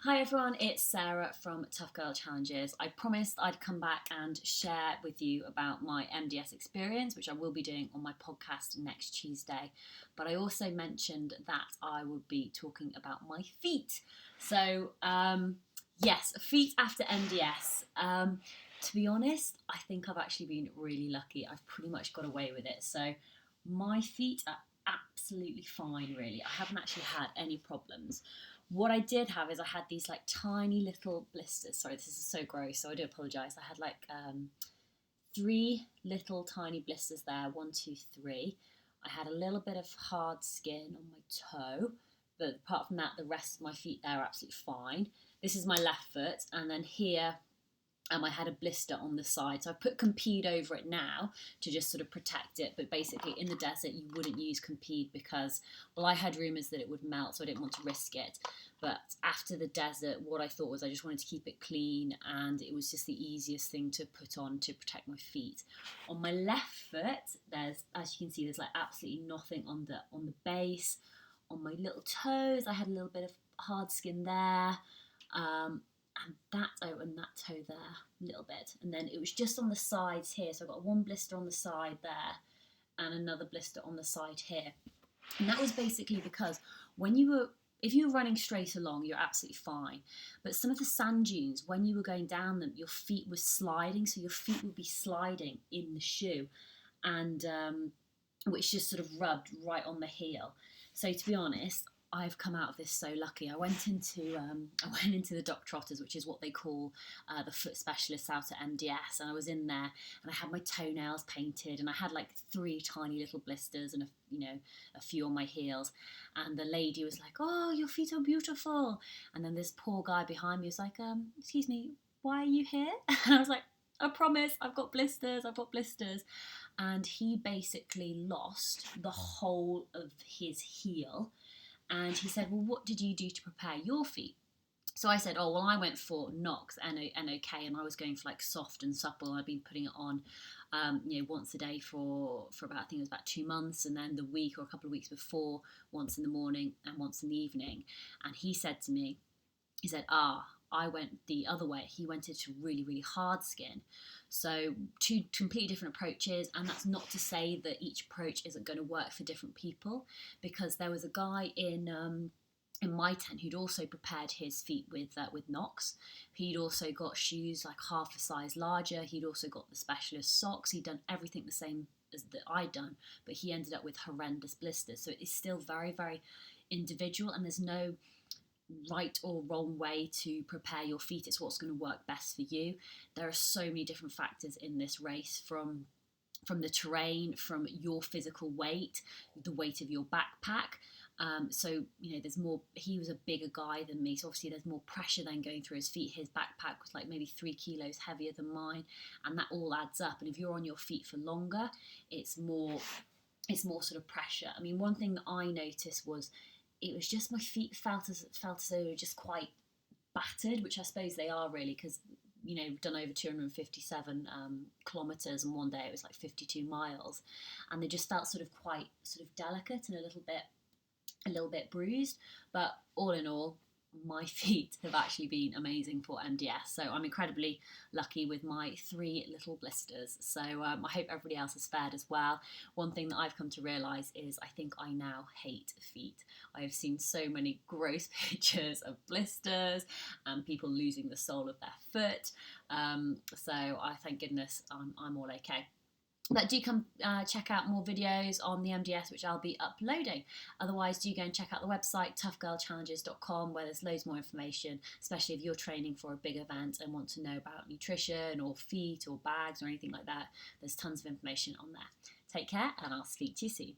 Hi everyone, it's Sarah from Tough Girl Challenges. I promised I'd come back and share with you about my MDS experience, which I will be doing on my podcast next Tuesday. But I also mentioned that I would be talking about my feet. So, yes, feet after MDS. To be honest, I think I've actually been really lucky. I've pretty much got away with it. So, my feet are absolutely fine, really. I haven't actually had any problems. What I did have is I had these like tiny little blisters. Sorry, this is so gross, so I do apologise. I had like three little tiny blisters there. One, two, three. I had a little bit of hard skin on my toe, but apart from that, the rest of my feet there are absolutely fine. This is my left foot, and then here I had a blister on the side. So I've put Compeed over it now to just sort of protect it. But basically in the desert, you wouldn't use Compeed because, well, I heard rumours that it would melt, so I didn't want to risk it. But after the desert, what I thought was I just wanted to keep it clean, and it was just the easiest thing to put on to protect my feet. On my left foot, there's, as you can see, there's like absolutely nothing on the base. On my little toes, I had a little bit of hard skin there. And that toe there a little bit, and then it was just on the sides here, so I got one blister on the side there and another blister on the side here. And that was basically because if you were running straight along, you're absolutely fine, but some of the sand dunes, when you were going down them, your feet were sliding, so your feet would be sliding in the shoe, and which just sort of rubbed right on the heel. So to be honest, I've come out of this so lucky. I went into the Doc Trotters, which is what they call the foot specialists out at MDS, and I was in there, and I had my toenails painted, and I had like three tiny little blisters and a few on my heels, and the lady was like, "Oh, your feet are beautiful," and then this poor guy behind me was like, "Excuse me, why are you here?" And I was like, "I promise, I've got blisters, I've got blisters." And he basically lost the whole of his heel. And he said, "Well, what did you do to prepare your feet?" So I said, "Oh, well, I went for Knox, N-O-K, and I was going for like soft and supple. I'd been putting it on, once a day for about, I think it was about 2 months, and then the week or a couple of weeks before, once in the morning and once in the evening." And he said to me, he said, I went the other way. He went into really, really hard skin. So two completely different approaches, and that's not to say that each approach isn't going to work for different people, because there was a guy in my tent who'd also prepared his feet with Knox. He'd also got shoes like half a size larger. He'd also got the specialist socks. He'd done everything the same as that I'd done, but he ended up with horrendous blisters. So it's still very, very individual, and there's no right or wrong way to prepare your feet. It's what's going to work best for you. There are so many different factors in this race, from the terrain, from your physical weight, the weight of your backpack. So there's more. He was a bigger guy than me, so obviously there's more pressure then going through his feet. His backpack was like maybe 3 kilos heavier than mine, and that all adds up. And if you're on your feet for longer, it's more sort of pressure. I mean, one thing that I noticed was it was just my feet felt as though they were just quite battered, which I suppose they are really, because we've done over 257 kilometres, and one day it was like 52 miles, and they just felt sort of quite sort of delicate and a little bit bruised. But all in all, my feet have actually been amazing for MDS, so I'm incredibly lucky with my 3 little blisters. So I hope everybody else has fared as well. One thing that I've come to realise is I think I now hate feet. I have seen so many gross pictures of blisters and people losing the sole of their foot, so I thank goodness I'm all okay. But do come check out more videos on the MDS, which I'll be uploading. Otherwise, do go and check out the website, toughgirlchallenges.com, where there's loads more information, especially if you're training for a big event and want to know about nutrition or feet or bags or anything like that. There's tons of information on there. Take care, and I'll speak to you soon.